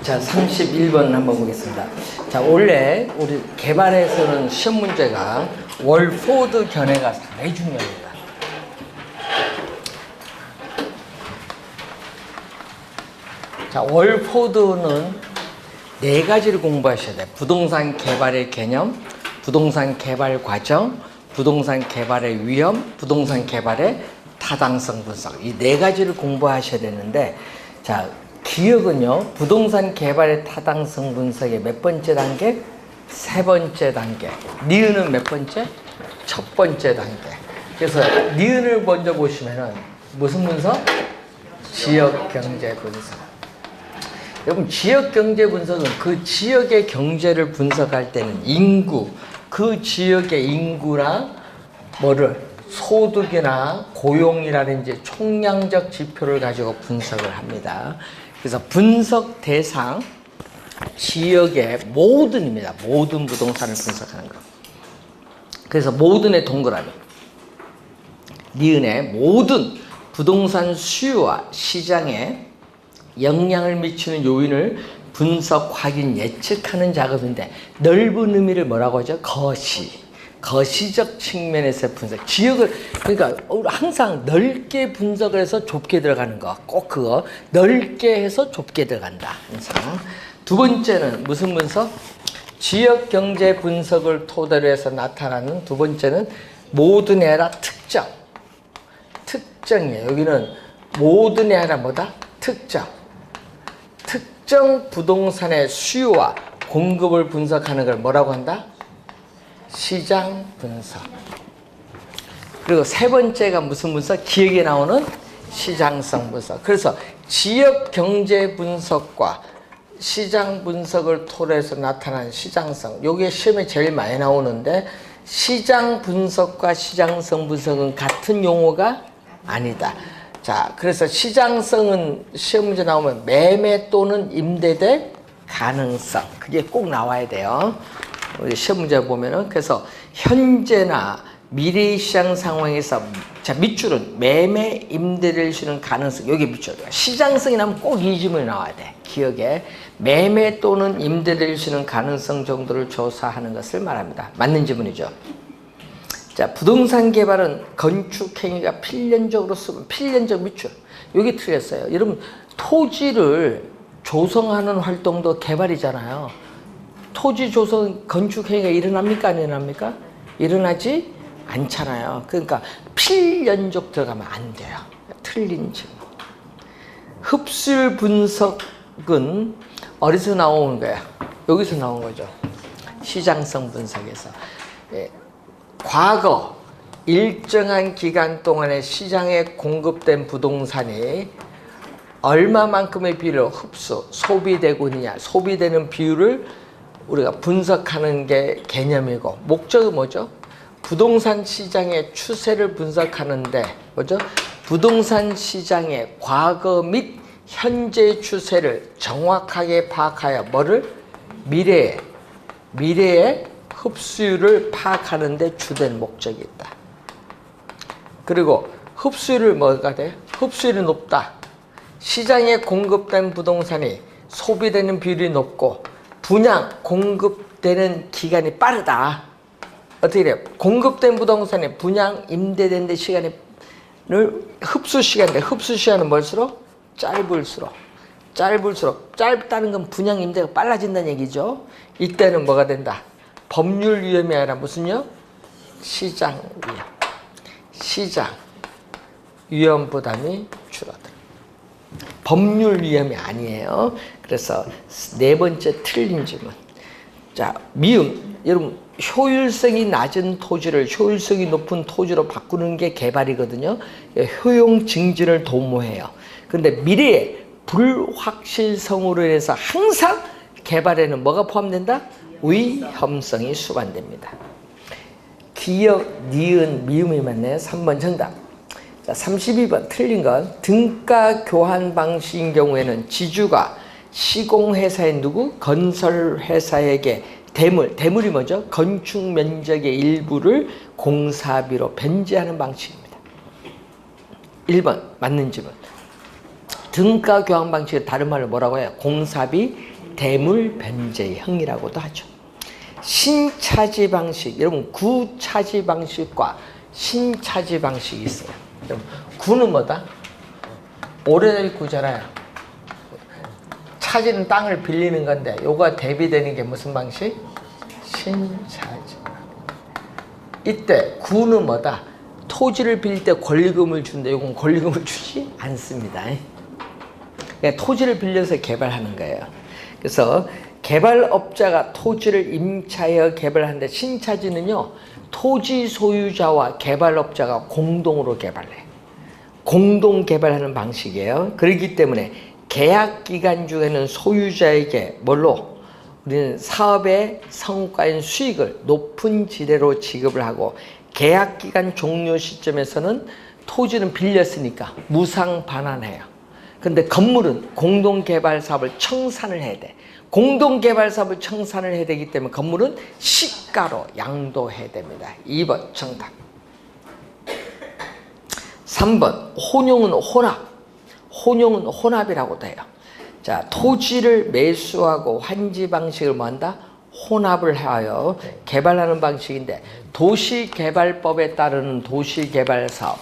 자, 31번 한번 보겠습니다. 자, 원래 우리 개발에서는 시험 문제가 월포드 견해가 상당히 중요합니다. 자, 월포드는 네 가지를 공부하셔야 돼요. 부동산 개발의 개념, 부동산 개발 과정, 부동산 개발의 위험, 부동산 개발의 타당성 분석. 이 네 가지를 공부하셔야 되는데, 자, 기억은요, 부동산 개발의 타당성 분석의 몇 번째 단계? 세 번째 단계. 니은은 몇 번째? 첫 번째 단계. 그래서 니은을 먼저 보시면은 무슨 분석? 지역 경제 분석. 여러분, 지역 경제 분석은 그 지역의 경제를 분석할 때는 인구, 그 지역의 인구랑 뭐를 소득이나 고용이라든지 총량적 지표를 가지고 분석을 합니다. 그래서 분석 대상 지역의 모든입니다. 모든 부동산을 분석하는 것. 그래서 모든의 동그라미, 니은의 모든 부동산 수요와 시장에 영향을 미치는 요인을 분석, 확인, 예측하는 작업인데, 넓은 의미를 뭐라고 하죠? 거시적 측면에서 분석. 지역을, 그러니까 항상 넓게 분석을 해서 좁게 들어가는 거. 꼭 그거. 넓게 해서 좁게 들어간다. 항상. 두 번째는 무슨 분석? 지역 경제 분석을 토대로 해서 나타나는 두 번째는 모든이 아니라 특정. 특정이에요. 여기는 모든이 아니라 뭐다? 특정. 특정 부동산의 수요와 공급을 분석하는 걸 뭐라고 한다? 시장 분석. 그리고 세 번째가 무슨 분석? 기억에 나오는 시장성 분석. 그래서 지역 경제 분석과 시장 분석을 토대해서 나타나는 시장성. 요게 시험에 제일 많이 나오는데, 시장 분석과 시장성 분석은 같은 용어가 아니다. 자, 그래서 시장성은 시험 문제 나오면 매매 또는 임대될 가능성. 그게 꼭 나와야 돼요. 우리 시험 문제 보면은. 그래서 현재나 미래의 시장 상황에서, 자, 밑줄은 매매 임대를 주는 가능성. 여기 밑줄. 시장성이 나면 꼭 이 질문이 나와야 돼. 기억에. 매매 또는 임대를 주는 가능성 정도를 조사하는 것을 말합니다. 맞는 질문이죠. 자, 부동산 개발은 건축 행위가 필연적으로 쓰면 필연적 밑줄. 여기 틀렸어요. 여러분, 토지를 조성하는 활동도 개발이잖아요. 토지 조성, 건축 행위가 일어납니까? 안 일어납니까? 일어나지 않잖아요. 그러니까 필연적 들어가면 안 돼요. 틀린 질문. 흡수율 분석은 어디서 나오는 거야? 여기서 나온 거죠. 시장성 분석에서. 예. 과거 일정한 기간 동안에 시장에 공급된 부동산이 얼마만큼의 비율로 흡수, 소비되고 있느냐, 소비되는 비율을 우리가 분석하는 게 개념이고, 목적은 뭐죠? 부동산 시장의 추세를 분석하는데, 뭐죠? 부동산 시장의 과거 및 현재 추세를 정확하게 파악하여 뭐를? 미래의 흡수율을 파악하는 데 주된 목적이 있다. 그리고 흡수율을 뭐가 돼? 흡수율이 높다. 시장에 공급된 부동산이 소비되는 비율이 높고 분양, 공급되는 기간이 빠르다. 어떻게 돼요? 공급된 부동산이 분양, 임대된 데 시간을 흡수 시간인데, 흡수 시간은 뭘수록? 짧을수록. 짧다는 건 분양, 임대가 빨라진다는 얘기죠. 이때는 뭐가 된다? 법률 위험이 아니라 무슨요? 시장 위험. 시장 위험 부담이 줄어들어. 법률 위험이 아니에요. 그래서 네 번째 틀린 질문. 자, 미음. 여러분, 효율성이 낮은 토지를 효율성이 높은 토지로 바꾸는 게 개발이거든요. 효용 증진을 도모해요. 그런데 미래의 불확실성으로 인해서 항상 개발에는 뭐가 포함된다? 위험성이 수반됩니다. 기역, 니은, 미음이 맞네요. 3번 정답. 자, 32번 틀린 건 등가 교환 방식인 경우에는 지주가 시공회사의 누구? 건설회사에게 대물이 뭐죠? 건축 면적의 일부를 공사비로 변제하는 방식입니다. 1번 맞는 질문. 등가 교환 방식을 다른 말로 뭐라고 해요? 공사비 대물 변제형이라고도 하죠. 신차지 방식, 여러분 구차지 방식과 신차지 방식이 있어요. 여러분, 구는 뭐다? 오래된 구잖아요. 차지는 땅을 빌리는 건데 요거 대비되는 게 무슨 방식? 신차지. 이때 구는 뭐다? 토지를 빌릴 때 권리금을 주는데 요건 권리금을 주지 않습니다. 그러니까 토지를 빌려서 개발하는 거예요. 그래서 개발업자가 토지를 임차하여 개발하는데 신차지는요, 토지 소유자와 개발업자가 공동으로 개발해요. 공동 개발하는 방식이에요. 그렇기 때문에 계약 기간 중에는 소유자에게 뭘로? 우리는 사업의 성과인 수익을 높은 지대로 지급을 하고, 계약 기간 종료 시점에서는 토지는 빌렸으니까 무상 반환해요. 근데 건물은 공동개발 사업을 청산을 해야 돼. 공동개발 사업을 청산을 해야 되기 때문에 건물은 시가로 양도해야 됩니다. 2번 정답. 3번 혼용은 혼합. 혼용은 혼합이라고도 해요. 자, 토지를 매수하고 환지 방식을 뭐 한다? 혼합을 하여 개발하는 방식인데, 도시개발법에 따르는 도시개발사업,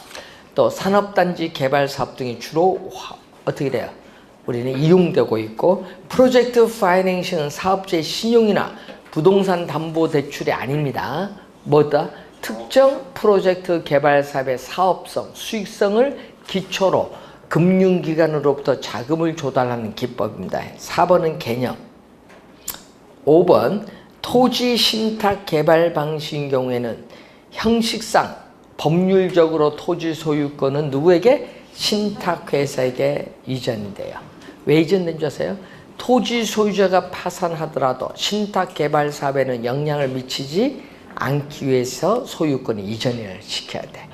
또 산업단지 개발사업 등이 주로 어떻게 돼요? 우리는 이용되고 있고, 프로젝트 파이낸싱은 사업자의 신용이나 부동산 담보 대출이 아닙니다. 뭐다? 특정 프로젝트 개발 사업의 사업성, 수익성을 기초로 금융기관으로부터 자금을 조달하는 기법입니다. 4번은 개념. 5번 토지 신탁 개발 방식인 경우에는 형식상 법률적으로 토지 소유권은 누구에게? 신탁회사에게 이전이 돼요. 왜 이전된 줄 아세요? 토지 소유자가 파산하더라도 신탁 개발 사업에는 영향을 미치지 않기 위해서 소유권을 이전을 시켜야 돼.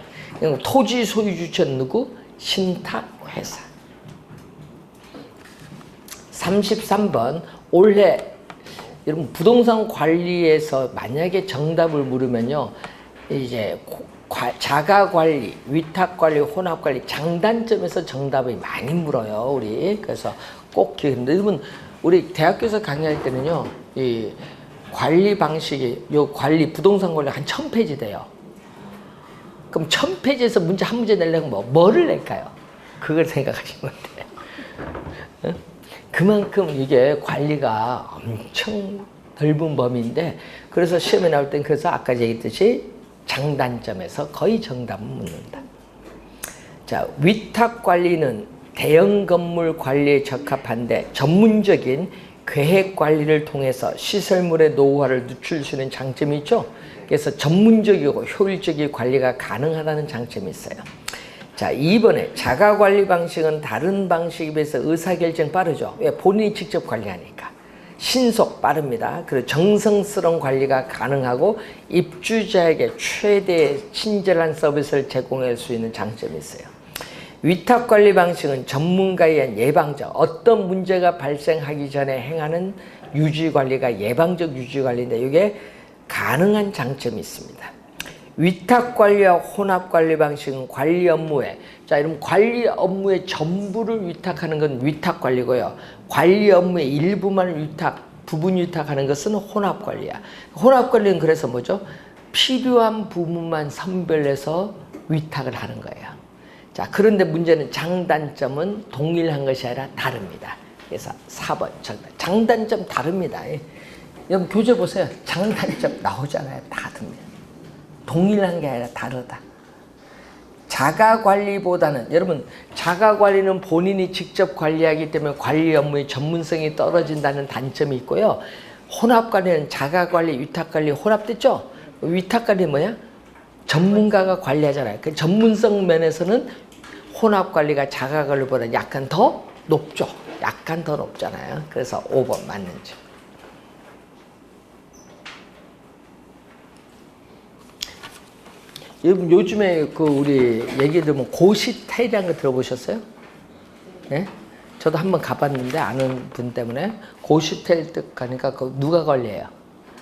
토지 소유 주체는 누구? 신탁회사. 33번 올해 여러분 부동산 관리에서 만약에 정답을 물으면요, 이제 자가관리, 위탁관리, 혼합관리 장단점에서 정답이 많이 물어요. 우리 그래서 꼭 기억합니다. 여러분 우리 대학교에서 강의할 때는요, 이 관리 방식이 요 관리 부동산 관리 한 1000페이지 돼요. 그럼 1000페이지에서 문제 한 문제 내려면 뭐를 낼까요? 그걸 생각하시면 돼요. 응? 그만큼 이게 관리가 엄청 넓은 범위인데, 그래서 시험에 나올 땐 그래서 아까 얘기했듯이 장단점에서 거의 정답은 묻는다. 자, 위탁관리는 대형 건물 관리에 적합한데 전문적인 계획 관리를 통해서 시설물의 노후화를 늦출 수 있는 장점이 있죠. 그래서 전문적이고 효율적인 관리가 가능하다는 장점이 있어요. 자, 2번에 자가관리 방식은 다른 방식에 비해서 의사결정 빠르죠. 왜? 본인이 직접 관리하니까. 신속 빠릅니다. 그리고 정성스러운 관리가 가능하고 입주자에게 최대의 친절한 서비스를 제공할 수 있는 장점이 있어요. 위탁관리 방식은 전문가에 의한 예방적, 어떤 문제가 발생하기 전에 행하는 유지관리가 예방적 유지관리인데 이게 가능한 장점이 있습니다. 위탁관리와 혼합관리 방식은 관리 업무에, 자, 여러분 관리 업무의 전부를 위탁하는 건 위탁관리고요. 관리 업무의 일부만 부분 위탁하는 것은 혼합관리야. 혼합관리는 그래서 뭐죠? 필요한 부분만 선별해서 위탁을 하는 거예요. 자, 그런데 문제는 장단점은 동일한 것이 아니라 다릅니다. 그래서 4번 장단점 다릅니다. 여러분 교재 보세요. 장단점 나오잖아요. 다릅니다. 동일한 게 아니라 다르다. 자가관리보다는, 여러분 자가관리는 본인이 직접 관리하기 때문에 관리 업무의 전문성이 떨어진다는 단점이 있고요. 혼합관리는 자가관리, 위탁관리 혼합됐죠? 위탁관리 뭐야? 전문가가 관리하잖아요. 그 전문성 면에서는 혼합관리가 자가관리보다 약간 더 높죠. 약간 더 높잖아요. 그래서 5번 맞는 점. 여러분 요즘에 그 우리 얘기 들으면 고시텔이라는 거 들어보셨어요? 예? 저도 한번 가봤는데 아는 분 때문에 고시텔 때 가니까 그 누가 관리해요?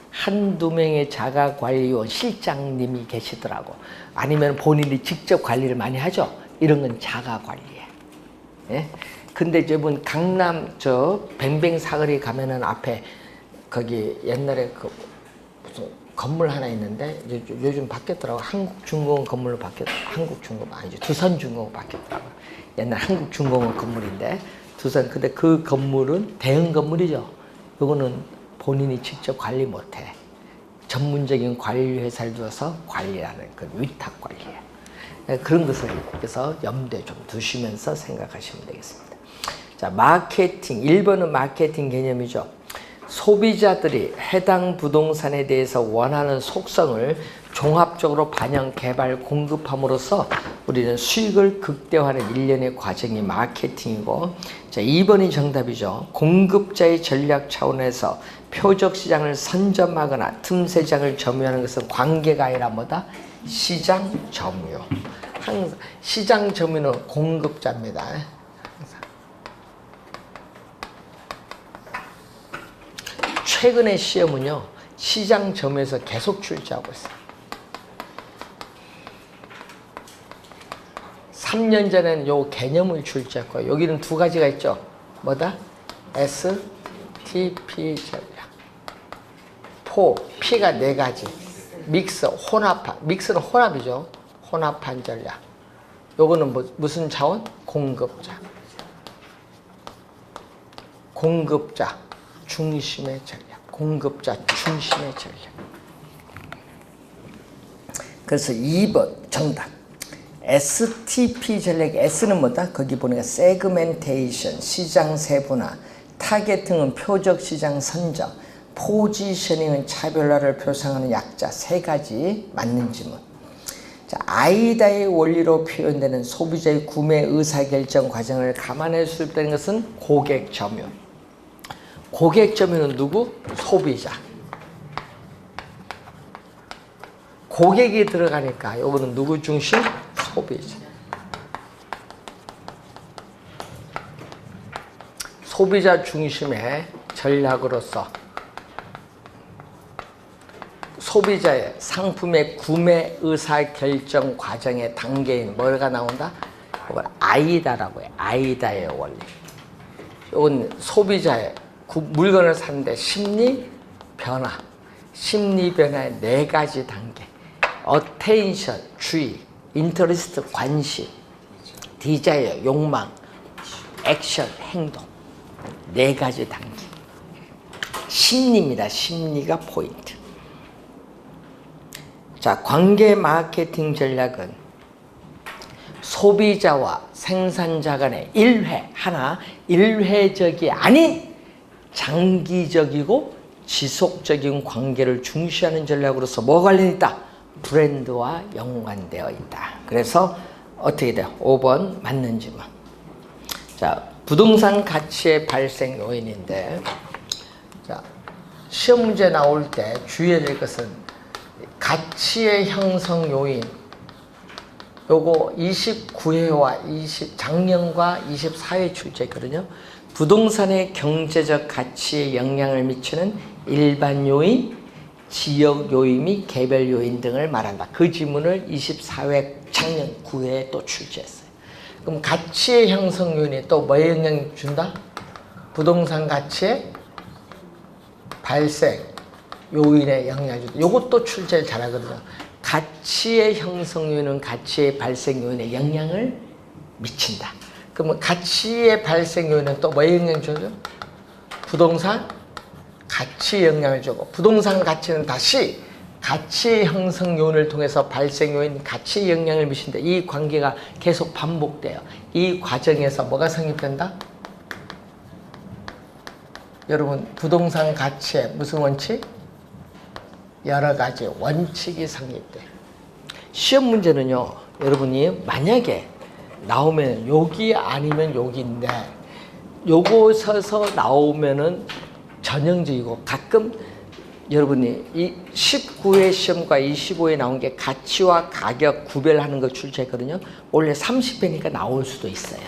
한두 명의 자가관리원 실장님이 계시더라고. 아니면 본인이 직접 관리를 많이 하죠. 이런 건 자가관리예요. 예? 근데 여러분 강남 저 뱅뱅 사거리 가면은 앞에 거기 옛날에 그 무슨 건물 하나 있는데 요즘 바뀌었더라고. 한국중공업 건물로 한국중공업 아니죠. 두산중공업 바뀌었더라고. 옛날 한국중공업 건물인데 근데 그 건물은 대형 건물이죠. 요거는 본인이 직접 관리 못해. 전문적인 관리 회사를 두어서 관리하는 그 위탁 관리예요. 그런 것을 그래서 염두에 좀 두시면서 생각하시면 되겠습니다. 자, 마케팅. 1번은 마케팅 개념이죠. 소비자들이 해당 부동산에 대해서 원하는 속성을 종합적으로 반영, 개발, 공급함으로써 우리는 수익을 극대화하는 일련의 과정이 마케팅이고, 자, 2번이 정답이죠. 공급자의 전략 차원에서 표적 시장을 선점하거나 틈새장을 점유하는 것은 관계가 아니라 뭐다? 시장 점유. 항상 시장 점유는 공급자입니다. 최근의 시험은요, 시장 점유에서 계속 출제하고 있어요. 3년 전에는 요 개념을 출제했고요. 여기는 두 가지가 있죠. 뭐다? STP 전략. P가 네 가지. 믹스, 혼합한. 믹스는 혼합이죠. 혼합한 전략. 요거는 무슨 차원? 공급자. 공급자 중심의 전략. 공급자 중심의 전략. 그래서 2번 정답. STP 전략. S는 뭐다? 거기 보니까 세그멘테이션, 시장 세분화, 타겟팅은 표적 시장 선정, 포지셔닝은 차별화를 표상하는 약자. 세 가지 맞는 지문. 자, 아이다의 원리로 표현되는 소비자의 구매 의사결정 과정을 감안해 수립되는 것은 고객 점유. 고객 점유는 누구? 소비자. 고객이 들어가니까 이거는 누구 중심? 소비자. 소비자 중심의 전략으로서 소비자의 상품의 구매 의사결정 과정의 단계인 뭐가 나온다? 이걸 아이다라고 해요. 아이다의 원리. 이건 소비자의 물건을 사는데 심리 변화, 심리 변화의 네 가지 단계. 어텐션, 주의, 인터리스트, 관심, 디자이어, 욕망, 액션, 행동. 네 가지 단계. 심리입니다. 심리가 포인트. 자, 관계 마케팅 전략은 소비자와 생산자 간의 일회적이 아닌 장기적이고 지속적인 관계를 중시하는 전략으로서 뭐가 관련이 있다? 브랜드와 연관되어 있다. 그래서 어떻게 돼요? 5번 맞는 질문. 자, 부동산 가치의 발생 요인인데, 자, 시험 문제 나올 때 주의해야 될 것은 가치의 형성 요인, 요거 29회와 작년과 24회 출제했거든요. 부동산의 경제적 가치에 영향을 미치는 일반 요인, 지역 요인 및 개별 요인 등을 말한다. 그 지문을 24회 작년 9회에 또 출제했어요. 그럼 가치의 형성 요인이 또 뭐에 영향을 준다? 부동산 가치의 발생 요인에 영향을 준다. 요것도 출제를 잘하거든요. 가치의 형성 요인은 가치의 발생 요인에 영향을 미친다. 그러면 가치의 발생 요인은 또 뭐에 영향을 줘요? 부동산 가치에 영향을 주고, 부동산 가치는 다시 가치의 형성 요인을 통해서 발생 요인 가치에 영향을 미친다. 이 관계가 계속 반복돼요. 이 과정에서 뭐가 성립된다? 여러분, 부동산 가치에 무슨 원칙? 여러 가지 원칙이 성립돼요. 시험 문제는요, 여러분이 만약에 나오면 여기 아니면 여기인데, 요곳에서 나오면은 전형적이고, 가끔 여러분이 이 19회 시험과 25회 나온 게 가치와 가격 구별하는 거 출제했거든요. 원래 30회니까 나올 수도 있어요.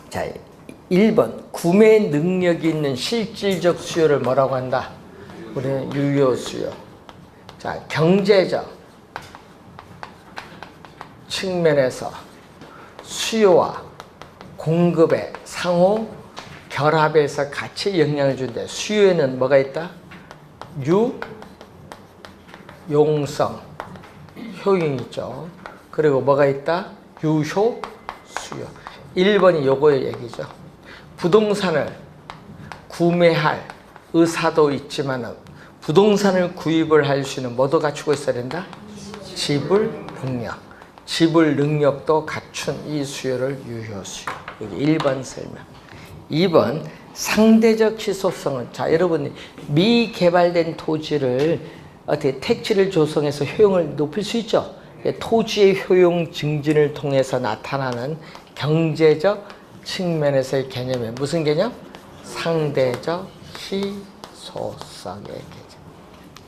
자, 1번 구매 능력이 있는 실질적 수요를 뭐라고 한다? 우리는 유효 수요. 자, 경제적 측면에서 수요와 공급의 상호 결합에서 같이 영향을 준대. 수요에는 뭐가 있다? 유용성, 효용이 있죠. 그리고 뭐가 있다? 유효, 수요. 1번이 요거의 얘기죠. 부동산을 구매할 의사도 있지만 부동산을 구입을 할 수 있는 뭐도 갖추고 있어야 된다? 지불 능력. 지불 능력도 갖춘 이 수요를 유효 수요. 여기 1번 설명. 2번 상대적 희소성은, 자 여러분 미개발된 토지를 어떻게 택지를 조성해서 효용을 높일 수 있죠. 토지의 효용 증진을 통해서 나타나는 경제적 측면에서의 개념이 무슨 개념? 상대적 희소성의 개념.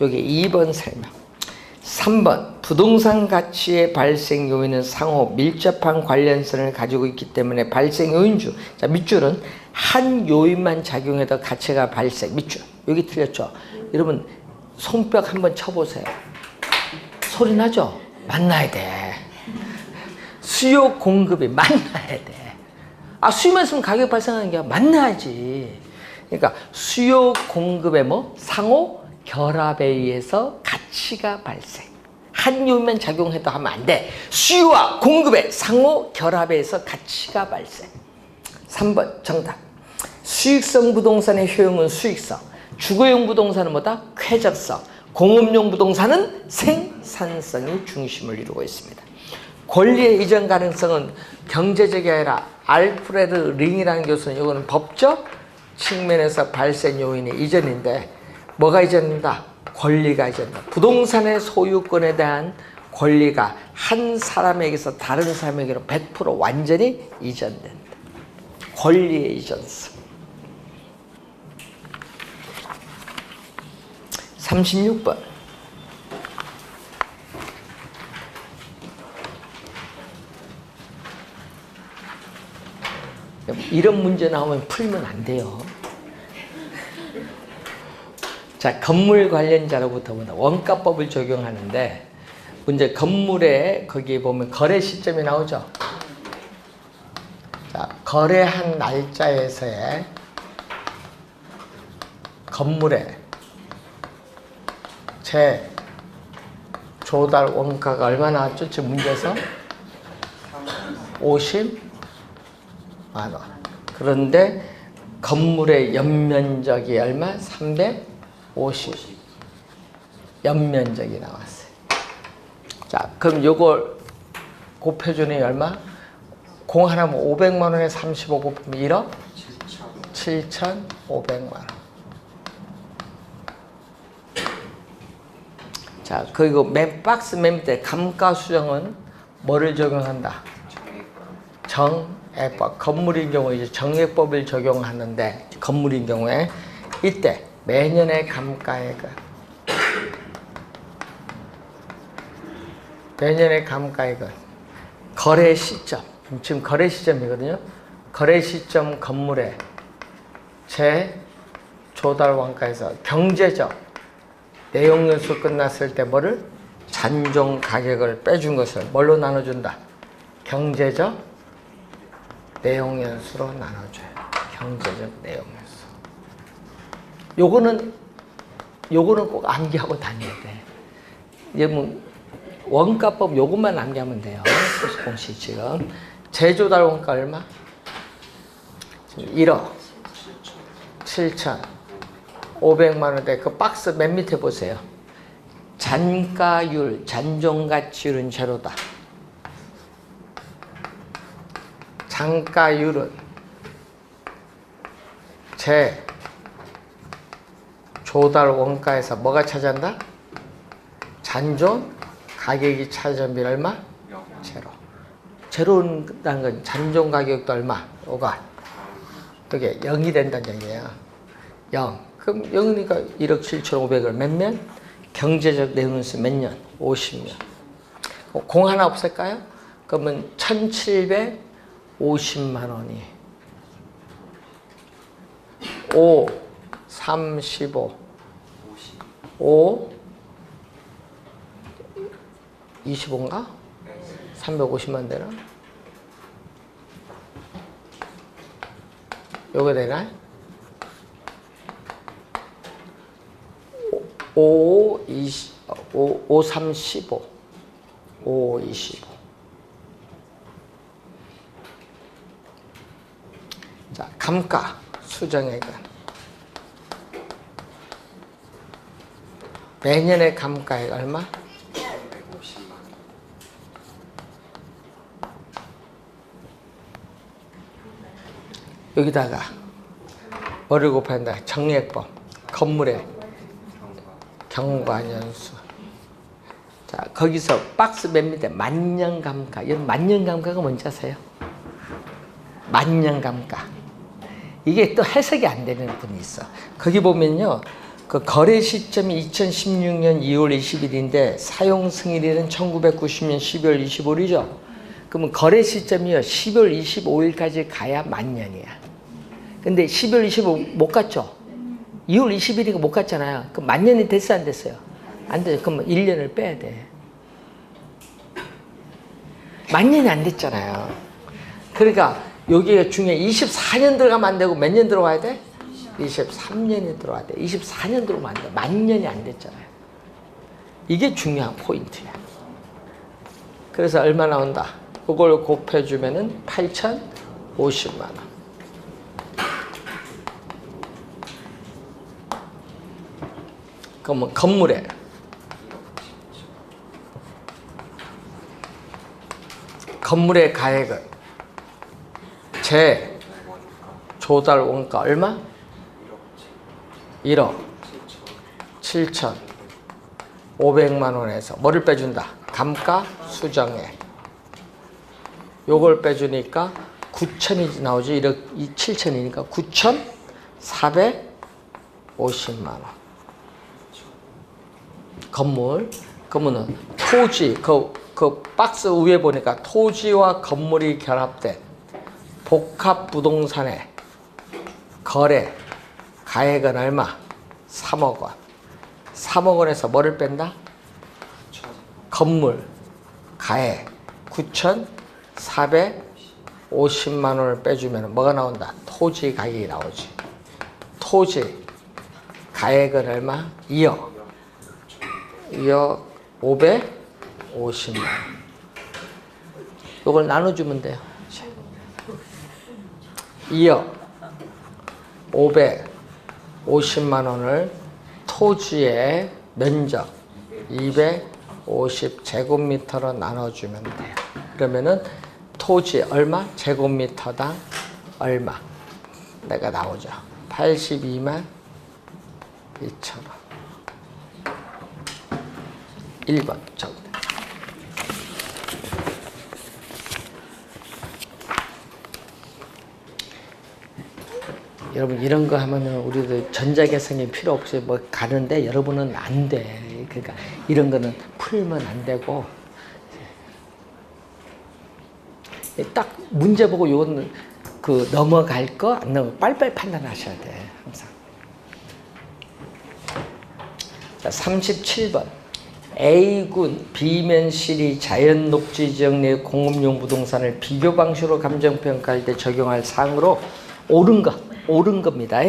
여기 2번 설명. 3번 부동산 가치의 발생 요인은 상호 밀접한 관련성을 가지고 있기 때문에 발생 요인 중, 자 밑줄은 한 요인만 작용해도 가치가 발생. 밑줄 여기 틀렸죠. 여러분 손뼉 한번 쳐보세요. 소리 나죠? 만나야 돼. 수요 공급이 만나야 돼. 아 수요만 있으면 가격 발생하는 게 만나야지. 그러니까 수요 공급의 뭐 상호 결합에 의해서 가치가 발생. 한 요인만 작용해도 하면 안 돼. 수요와 공급의 상호 결합에 의해서 가치가 발생. 3번 정답. 수익성 부동산의 효용은 수익성, 주거용 부동산은 뭐다? 쾌적성, 공업용 부동산은 생산성이 중심을 이루고 있습니다. 권리의 이전 가능성은 경제적이 아니라 알프레드 링이라는 교수는 이거는 법적 측면에서 발생 요인의 이전인데 뭐가 이전된다? 권리가 이전된다. 부동산의 소유권에 대한 권리가 한 사람에게서 다른 사람에게로 100% 완전히 이전된다. 권리의 이전성. 36번. 이런 문제 나오면 풀면 안 돼요. 자, 건물 관련자로부터 원가법을 적용하는데 문제 건물에 거기에 보면 거래 시점이 나오죠. 자, 거래한 날짜에서의 건물에 제 조달 원가가 얼마 나왔죠? 지금 문제에서 50만 원. 그런데 건물의 연면적이 얼마? 350. 연면적이 나왔어요. 자, 그럼 요걸 곱해주니 얼마? 공 하나면 500만 원에 35 곱하면 1억? 7,500만 원. 자, 그리고 맨 박스 맨 밑에 감가수정은 뭐를 적용한다? 정액법. 건물인 경우 이제 정액법을 적용하는데 건물인 경우에 이때 매년의 감가액은 거래 시점, 지금 거래 시점이거든요. 거래 시점 건물의 제 조달 원가에서 경제적 내용 연수 끝났을 때 뭐를? 잔존 가격을 빼준 것을 뭘로 나눠준다? 경제적 내용 연수로 나눠줘요. 경제적 내용 연수. 요거는 꼭 암기하고 다녀야 돼. 이제 뭐 원가법 요것만 암기하면 돼요. 공식 지금 제조달 원가 얼마? 1억 7,500만 원대. 그 박스 맨 밑에 보세요. 잔가율, 잔존가치율은 제로다. 잔가율은 제 조달 원가에서 뭐가 차지한다? 잔존 가격이 차지한 비율 얼마? 제로. 제로라는 건 잔존 가격도 얼마? 5가. 그게 0이 된다는 얘기예요. 0. 그럼 0이니까 1억 7,500을 몇 년? 경제적 내용수 몇 년? 50년. 공 하나 없을까요? 그러면 1,750만 원이 5, 35, 5, 25인가? 350만 되나? 요거 되나? 5, 20, 5, 3, 15. 5, 25. 자, 감가, 수정액은. 매년의 감가액 얼마? 150만. 여기다가 뭐를 곱한다? 정액법. 건물의 경과년수. 자, 거기서 박스 맨 밑에 만년감가. 이런 만년감가가 뭔지 아세요? 만년감가. 이게 또 해석이 안 되는 분이 있어. 거기 보면요. 그 거래 시점이 2016년 2월 20일인데 사용 승일일은 1990년 12월 25일이죠. 그러면 거래 시점이요. 12월 25일까지 가야 만년이야. 근데 12월 25일 못 갔죠? 2월 20일이니까 못 갔잖아요. 그럼 만년이 됐어요, 안 됐어요? 안 돼요. 그럼 1년을 빼야 돼. 만년이 안 됐잖아요. 그러니까 여기가 중요해. 24년 들어가면 안 되고 몇 년 들어가야 돼? 23년이 들어와야 돼. 24년 들어오면 안 돼. 만년이 안 됐잖아요. 이게 중요한 포인트야. 그래서 얼마 나온다? 그걸 곱해주면은 8,050만 원. 그러면 건물에 가액은 제 조달 원가 얼마? 1억 7,500만 원에서 뭐를 빼준다? 감가 수정액. 요걸 빼주니까 9천이 나오지. 1억 7천이니까 9,450만 원. 건물. 그러면은 토지, 그 박스 위에 보니까 토지와 건물이 결합된 복합 부동산의 거래 가액은 얼마? 3억 원. 3억 원에서 뭐를 뺀다? 건물 가액 9,450만 원을 빼주면 뭐가 나온다? 토지 가격이 나오지. 토지 가액은 얼마? 2억 550만 원. 이걸 나눠주면 돼요. 2억 550만 원을 토지의 면적 250제곱미터로 나눠주면 돼요. 그러면은 토지 얼마? 제곱미터당 얼마? 내가 나오죠. 82만 2천 원. 1번 적으면 돼요. 여러분 이런 거 하면은 우리도 전자계산이 필요 없이 뭐 가는데 여러분은 안 돼. 그러니까 이런 거는 풀면 안 되고 딱 문제 보고 요거는 그 넘어갈 거 안 넘어 빨리빨리 판단하셔야 돼. 항상. 자, 37번. A군 B면실이 자연 녹지 지역 내 공업용 부동산을 비교 방식으로 감정평가할 때 적용할 사항으로 옳은 겁니다.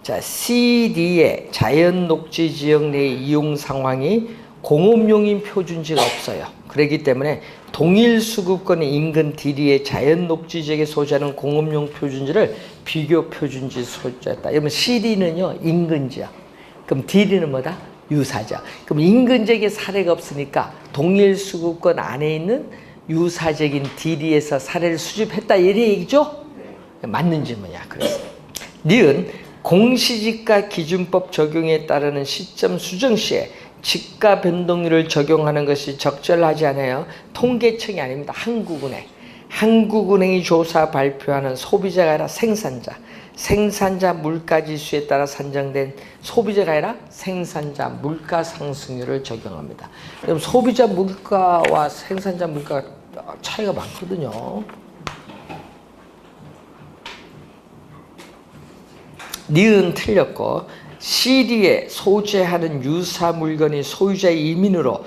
자, CD의 자연 녹지 지역 내 이용 상황이 공업용인 표준지가 없어요. 그렇기 때문에 동일 수급권의 인근 D의 자연 녹지 지역에 소재하는 공업용 표준지를 비교 표준지 소재했다. 그러면 CD는요 인근지역. 그럼 D는 뭐다? 유사지역. 그럼 인근 지역에 사례가 없으니까 동일 수급권 안에 있는 유사적인 D에서 사례를 수집했다 이런 얘기죠? 맞는 질문이야. 그래서 니은 공시지가 기준법 적용에 따르는 시점 수정 시에 지가 변동률을 적용하는 것이 적절하지 않아요. 통계청이 아닙니다. 한국은행이 조사 발표하는 소비자가 아니라 생산자 물가지수에 따라 산정된 소비자가 아니라 생산자 물가 상승률을 적용합니다. 그럼 소비자 물가와 생산자 물가 차이가 많거든요. 니은 틀렸고 CD에 소재하는 유사 물건이 소유자의 이민으로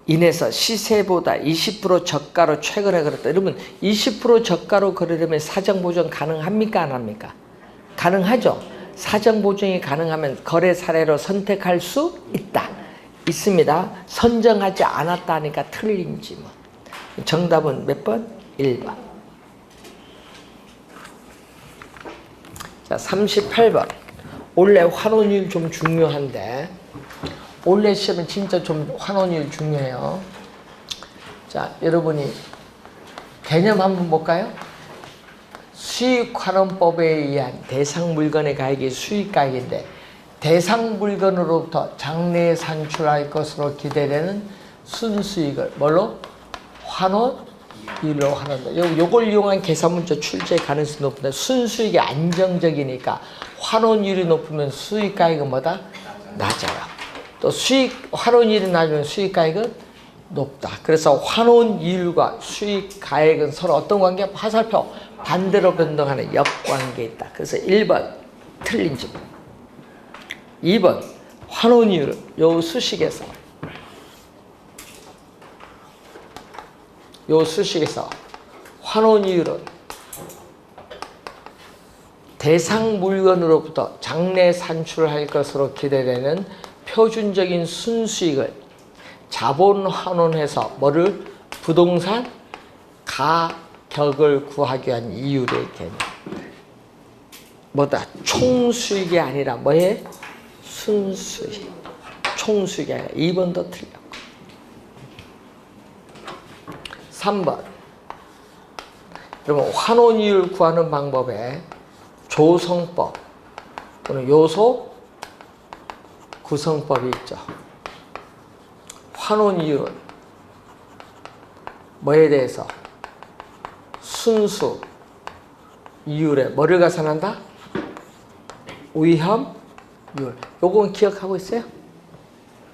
인해서 시세보다 20% 저가로 최근에 거래했다. 여러분 20% 저가로 거래되면 사정보정 가능합니까? 안 합니까? 가능하죠. 사정보정이 가능하면 거래 사례로 선택할 수 있다. 있습니다. 선정하지 않았다 하니까 틀린지 뭐. 정답은 몇 번? 1번. 자, 38번. 원래 환원율 좀 중요한데 원래 시험은 진짜 좀 환원율 중요해요. 자, 여러분이 개념 한번 볼까요? 수익환원법에 의한 대상 물건의 가액이 수익가액인데 대상 물건으로부터 장래에 산출할 것으로 기대되는 순수익을 뭘로? 환원율로 환원다. 요걸 이용한 계산문자 출제 가능성이 높은데 순수익이 안정적이니까 환원율이 높으면 수익가액은 뭐다? 낮아요. 또 환원율이 낮으면 수익가액은 높다. 그래서 환원율과 수익가액은 서로 어떤 관계? 화살표 반대로 변동하는 역관계에 있다. 그래서 1번 틀린 점. 2번 환원율 요 수식에서 환원율은 대상 물건으로부터 장래 산출할 것으로 기대되는 표준적인 순수익을 자본 환원해서 뭐를? 부동산 가격을 구하기 위한 이율의 개념. 뭐다? 총수익이 아니라 뭐해? 순수익. 총수익이 아니라 2번도 틀렸고. 3번. 여러분 환원율 구하는 방법에 조성법 또는 요소 구성법이 있죠. 환원율은 뭐에 대해서? 순수 이율에 뭐를 가산한다? 위험율. 요건 기억하고 있어요?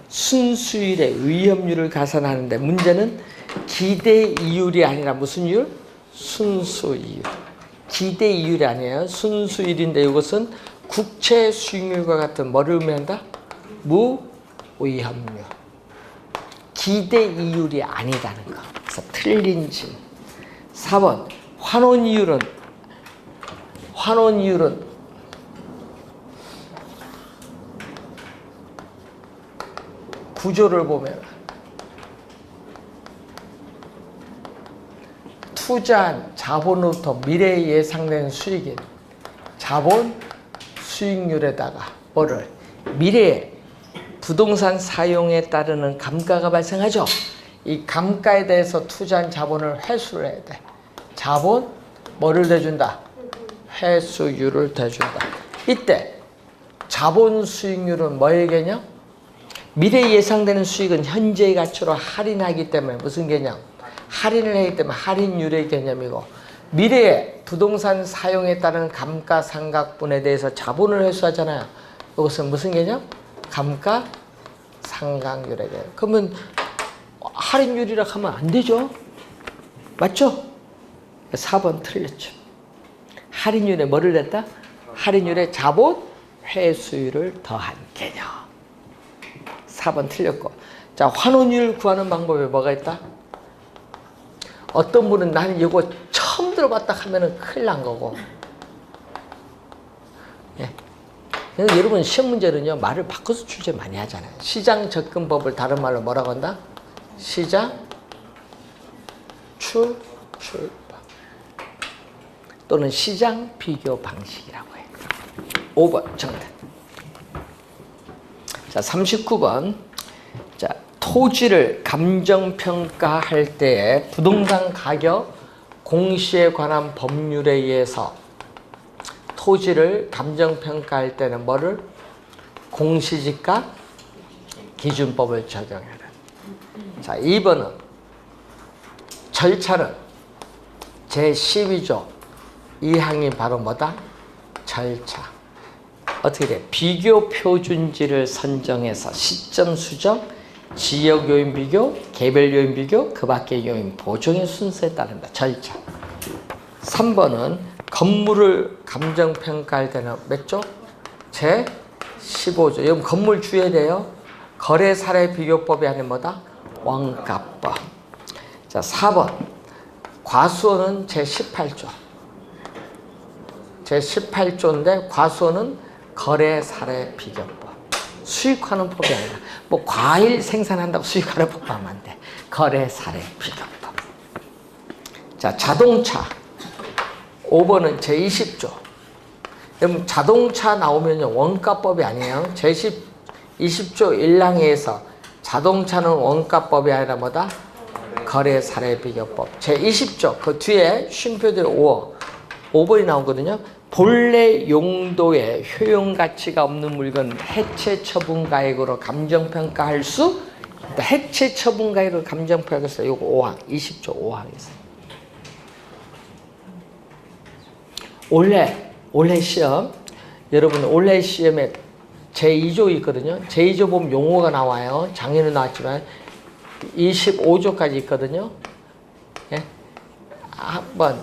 순수율에 위험률을 가산하는데 문제는 기대 이율이 아니라 무슨 이율? 순수이율. 기대 이율이 아니에요. 순수율인데 이것은 국채 수익률과 같은 뭐를 의미한다? 무위험률. 기대 이율이 아니다는 거. 그래서 틀린 질. 4번 환원이율은 구조를 보면 투자한 자본으로부터 미래에 예상된 수익인 자본 수익률에다가 뭐를? 미래에 부동산 사용에 따르는 감가가 발생하죠. 이 감가에 대해서 투자한 자본을 회수를 해야 돼. 자본 뭐를 대준다? 회수율을 대준다. 이때 자본 수익률은 뭐의 개념? 미래에 예상되는 수익은 현재의 가치로 할인하기 때문에 무슨 개념? 할인을 하기 때문에 할인율의 개념이고 미래에 부동산 사용에 따른 감가상각분에 대해서 자본을 회수하잖아요. 이것은 무슨 개념? 감가상각률의 개념. 그러면 할인율이라 하면 안 되죠. 맞죠? 4번 틀렸죠. 할인율에 뭐를 냈다? 할인율에 자본 회수율을 더한 개념. 4번 틀렸고. 자, 환원율 구하는 방법에 뭐가 있다? 어떤 분은 나는 이거 처음 들어봤다 하면은 큰일 난 거고. 예. 그래서 여러분 시험 문제는요 말을 바꿔서 출제 많이 하잖아요. 시장 접근법을 다른 말로 뭐라고 한다? 시장 출법 또는 시장 비교 방식이라고 해요. 5번 정답. 자, 39번. 자, 토지를 감정평가할 때에 부동산 가격 공시에 관한 법률에 의해서 토지를 감정평가할 때는 뭐를? 공시지가 기준법을 적용해라. 자, 2번은 절차는 제12조 2항이 바로 뭐다? 절차. 어떻게 돼? 비교 표준지를 선정해서 시점 수정, 지역 요인 비교, 개별 요인 비교, 그 밖의 요인 보정의 순서에 따른다. 절차. 3번은 건물을 감정평가할 때는 몇 조? 제15조. 여러분 건물 주의해야 돼요. 거래 사례 비교법이 아닌 뭐다? 원가법. 자, 4번. 과수원은 제18조. 제18조인데 과수원은 거래 사례 비교법. 수익화는 법이 아니라 뭐 과일 생산한다고 수익화를 법하면 안 돼. 거래 사례 비교법. 자, 자동차. 5번은 제20조. 여러분 자동차 나오면요 원가법이 아니에요. 제20조 1항에서 자동차는 원가법이 아니라 뭐다? 거래 사례 비교법. 제20조 그 뒤에 쉼표들 5번이 나오거든요. 본래 용도에 효용 가치가 없는 물건 해체 처분 가액으로 감정평가할 수 있다. 해체 처분 가액으로 감정평가할 수 있다. 이거 5항 20조 5항에서. 올해 시험 여러분 올해 시험에 제2조 있거든요. 제2조 보면 용어가 나와요. 작년에 나왔지만 25조까지 있거든요. 예? 한번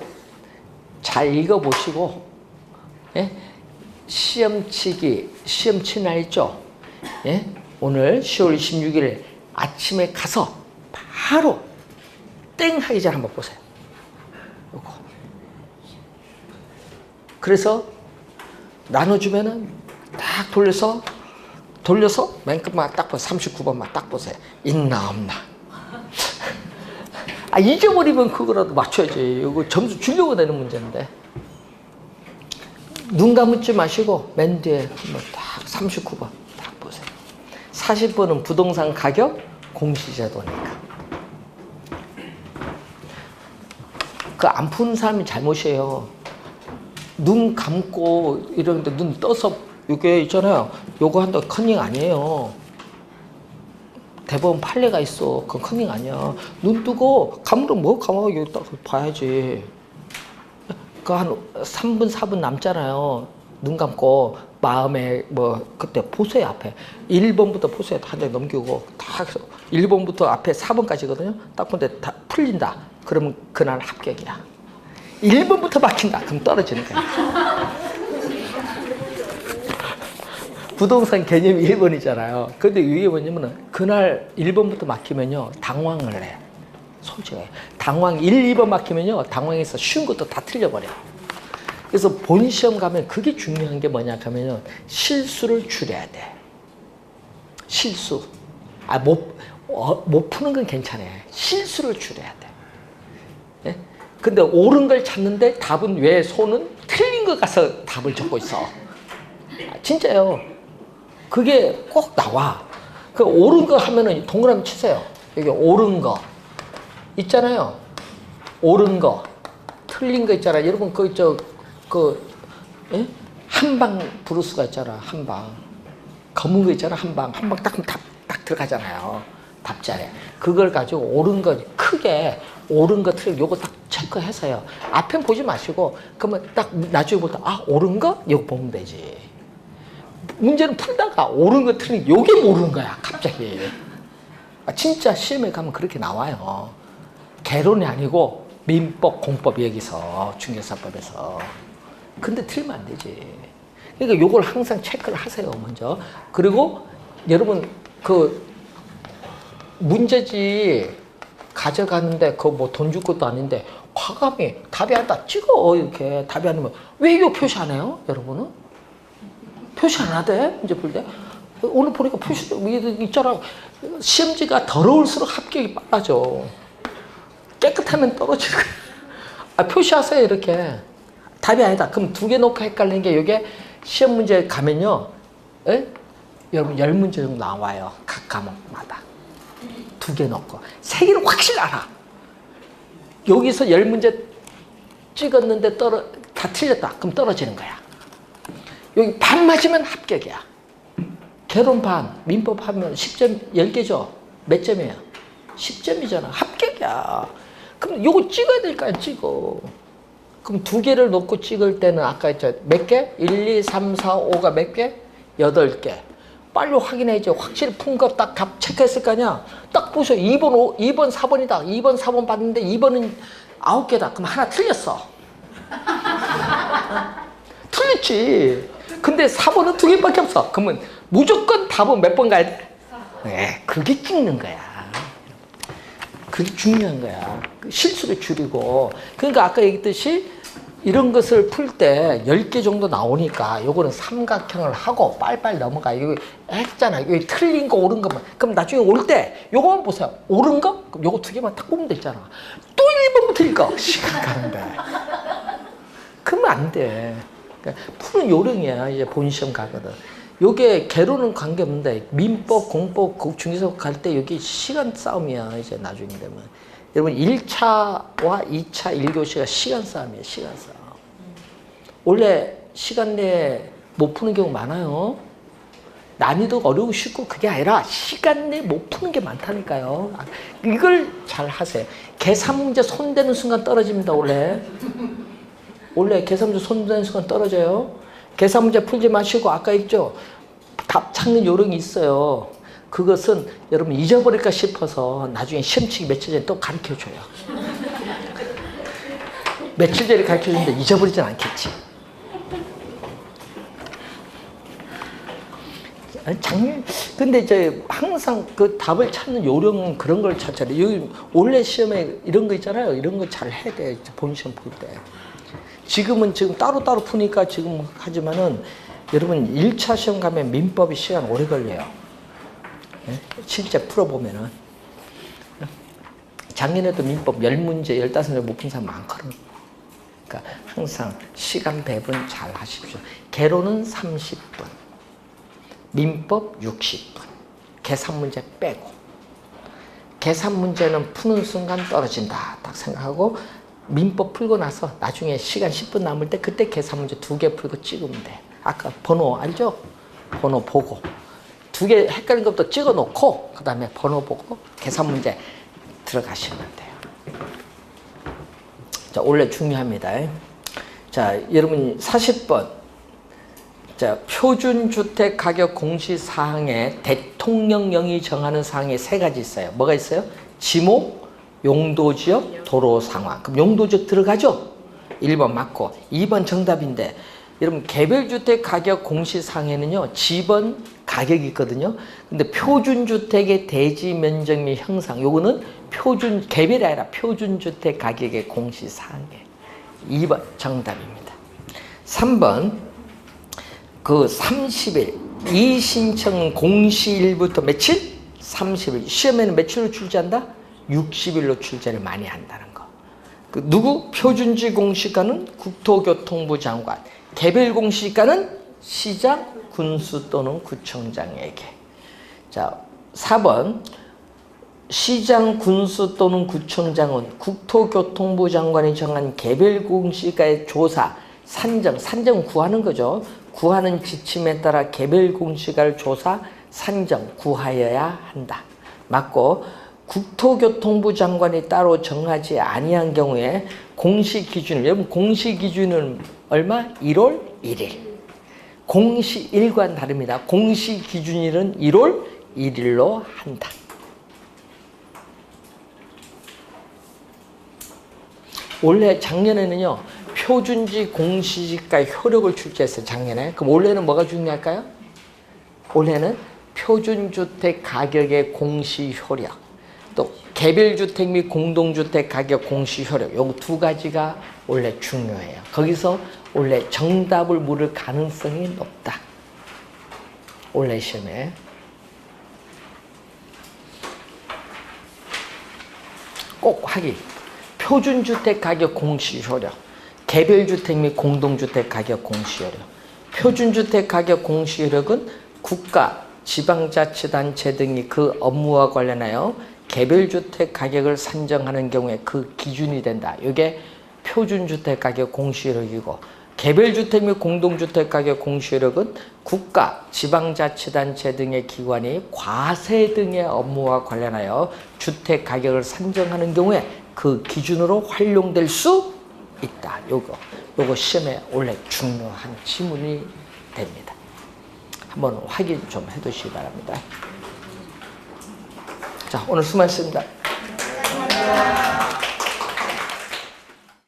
잘 읽어보시고 예? 시험 치는 날 있죠. 예? 오늘 10월 26일 아침에 가서 바로 땡 하기 전에 한번 보세요. 요거. 그래서 나눠주면은 딱 돌려서 맨 끝만 딱 보세요. 39번만 딱 보세요. 있나 없나. 아, 잊어버리면 그거라도 맞춰야지. 이거 점수 주려고 되는 문제인데. 눈 감지 마시고 맨 뒤에 한번 딱 39번 딱 보세요. 40번은 부동산 가격 공시제도니까. 그 안 푸는 사람이 잘못이에요. 눈 감고 이러는데 눈 떠서 이게 있잖아요. 요거 한다 컨닝 아니에요. 대법원 판례가 있어. 그건 컨닝 아니야. 눈 뜨고 감으면 뭐 감아 여기 딱 봐야지. 그 한 3분 4분 남잖아요. 눈 감고 마음에 뭐 그때 보세요. 앞에 1번부터 보세요. 한 장 넘기고 다 1번부터 앞에 4번까지거든요. 딱 보는데 다 풀린다. 그러면 그날 합격이야. 1번부터 막힌다. 그럼 떨어지는 거야. 부동산 개념이 1번이잖아요. 근데 이게 뭐냐면은 그날 1번부터 막히면요. 당황을 해. 솔직히. 당황 1, 2번 막히면요. 당황해서 쉬운 것도 다 틀려버려. 그래서 본 시험 가면 그게 중요한 게 뭐냐 하면요. 실수를 줄여야 돼. 실수. 못 푸는 건 괜찮아. 실수를 줄여야 돼. 예? 근데 옳은 걸 찾는데 답은 왜 손은 틀린 거 가서 답을 적고 있어. 진짜요. 그게 꼭 나와. 그 옳은 거 하면은 동그라미 치세요. 여기 옳은 거 있잖아요. 옳은 거, 틀린 거 있잖아. 여러분 예? 한방 브루스가 있잖아. 한방 검은 거 있잖아. 한방 딱 들어가잖아요. 답자에 그걸 가지고 옳은 거 크게 옳은 거 틀린 거 요거 딱 체크해서요. 앞엔 보지 마시고 그러면 딱 나중에 볼 때 옳은 거 이거 보면 되지. 문제는 풀다가 옳은 거 틀린 거 요게 모르는 거야. 갑자기. 진짜 시험에 가면 그렇게 나와요. 개론이 아니고 민법, 공법 여기서 중개사법에서. 근데 틀리면 안 되지. 그러니까 요걸 항상 체크를 하세요. 먼저. 그리고 여러분 그 문제지 가져가는데 그 뭐 돈 줄 것도 아닌데 과감히 답이 안 다 찍어. 이렇게 답이 안 되면 왜 이거 표시 안 해요? 여러분은? 표시 안 하대? 문제 풀 때? 오늘 보니까 표시 있잖아. 시험지가 더러울수록 합격이 빨라져. 깨끗하면 떨어지는 거야. 표시하세요. 이렇게. 답이 아니다. 그럼 2개 놓고 헷갈리는 게 이게 시험 문제 가면요. 에? 여러분 10문제 정도 나와요. 각 과목마다. 2개 놓고. 3개는 확실히 알아. 여기서 10문제 찍었는데 다 틀렸다. 그럼 떨어지는 거야. 여기 반 맞으면 합격이야. 개론 반, 민법 하면 10점, 10개죠? 몇 점이에요? 10점이잖아. 합격이야. 그럼 요거 찍어야 될 거 아니야, 찍어. 그럼 2개를 놓고 찍을 때는 아까 했죠. 몇 개? 1, 2, 3, 4, 5가 몇 개? 8개. 빨리 확인해야지. 확실히 푼 거 딱 답 체크했을 거 아니야? 딱 보셔. 2번, 4번이다. 2번, 4번 봤는데 2번은 9개다. 그럼 하나 틀렸어. 틀렸지. 근데 4번은 2개밖에 없어. 그러면 무조건 답은 몇 번 가야 돼? 네, 그게 찍는 거야. 그게 중요한 거야. 실수를 줄이고. 그러니까 아까 얘기했듯이 이런 것을 풀 때 10개 정도 나오니까 요거는 삼각형을 하고 빨리빨리 넘어가. 이거 했잖아. 여기 틀린 거 옳은 거만. 그럼 나중에 올 때 요거만 보세요. 옳은 거? 그럼 요거 2개만 딱 보면 되잖아. 또 1번부터 틀린 거. 시간 가는데. 그러면 안 돼. 그러니까 푸는 요령이야. 이제 본시험 가거든. 요게 개론은 관계없는데 민법, 공법, 중개사 갈 때 여기 시간 싸움이야. 이제 나중에 되면. 여러분 1차와 2차 1교시가 시간 싸움이에요. 시간 싸움. 원래 시간 내에 못 푸는 경우 많아요. 난이도가 어려우고 쉽고 그게 아니라 시간 내에 못 푸는 게 많다니까요. 이걸 잘 하세요. 계산 문제 손대는 순간 떨어집니다. 원래 계산 문제 손대는 순간 떨어져요. 계산 문제 풀지 마시고 아까 있죠? 답 찾는 요령이 있어요. 그것은 여러분 잊어버릴까 싶어서 나중에 시험치기 며칠 전에 또 가르쳐줘요. 며칠 전에 가르쳐주는데 잊어버리진 않겠지. 근데 이제 항상 그 답을 찾는 요령은 그런 걸 찾잖아요. 여기 원래 시험에 이런 거 있잖아요. 이런 거 잘 해야 돼. 본 시험 풀 때. 지금 따로따로 푸니까 지금 하지만은 여러분 1차 시험 가면 민법이 시간 오래 걸려요. 실제 풀어보면은. 작년에도 민법 10문제, 15문제 못 푼 사람 많거든. 그러니까 항상 시간 배분 잘 하십시오. 개론은 30분, 민법 60분, 계산 문제 빼고. 계산 문제는 푸는 순간 떨어진다. 딱 생각하고 민법 풀고 나서 나중에 시간 10분 남을 때 그때 계산 문제 2개 풀고 찍으면 돼. 아까 번호 알죠? 번호 보고 2개 헷갈린 것부터 찍어 놓고 그 다음에 번호 보고 계산 문제 들어가시면 돼요. 자, 원래 중요합니다. 자, 여러분 40번. 자, 표준주택 가격 공시사항에 대통령령이 정하는 사항이 3가지 있어요. 뭐가 있어요? 지목, 용도지역, 도로상황. 그럼 용도지역 들어가죠? 1번 맞고 2번 정답인데 여러분 개별주택 가격 공시사항에는요 지번 가격이 있거든요. 근데 표준주택의 대지 면적 및 형상 요거는 개별이 아니라 표준주택 가격의 공시사항이에요. 2번 정답입니다. 3번 그 30일 이 신청 공시일부터 며칠? 30일. 시험에는 며칠로 출제한다? 60일로 출제를 많이 한다는 거. 그 누구? 표준지 공시가는 국토교통부 장관. 개별 공시가는 시장, 군수 또는 구청장에게. 자, 4번. 시장, 군수 또는 구청장은 국토교통부 장관이 정한 개별 공시가의 조사, 산정 구하는 거죠. 구하는 지침에 따라 개별 공시가를 조사, 산정, 구하여야 한다. 맞고 국토교통부 장관이 따로 정하지 아니한 경우에 공시기준을, 여러분 공시기준은 얼마? 1월 1일. 공시일과는 다릅니다. 공시기준일은 1월 1일로 한다. 원래 작년에는요 표준지 공시지가 효력을 출제했어요. 작년에. 그럼 올해는 뭐가 중요할까요? 올해는 표준주택 가격의 공시 효력, 또 개별주택 및 공동주택 가격 공시 효력, 요 2가지가 원래 중요해요. 거기서 원래 정답을 물을 가능성이 높다. 올해 시험에. 꼭 확인. 표준주택 가격 공시 효력, 개별주택 및 공동주택 가격 공시 효력. 표준주택 가격 공시 효력은 국가, 지방자치단체 등이 그 업무와 관련하여 개별주택 가격을 산정하는 경우에 그 기준이 된다. 이게 표준주택 가격 공시 효력이고, 개별주택 및 공동주택 가격 공시 효력은 국가, 지방자치단체 등의 기관이 과세 등의 업무와 관련하여 주택 가격을 산정하는 경우에 그 기준으로 활용될 수 있다. 요거 시험에 원래 중요한 지문이 됩니다. 한번 확인 좀 해두시기 바랍니다. 자, 오늘 수고하셨습니다.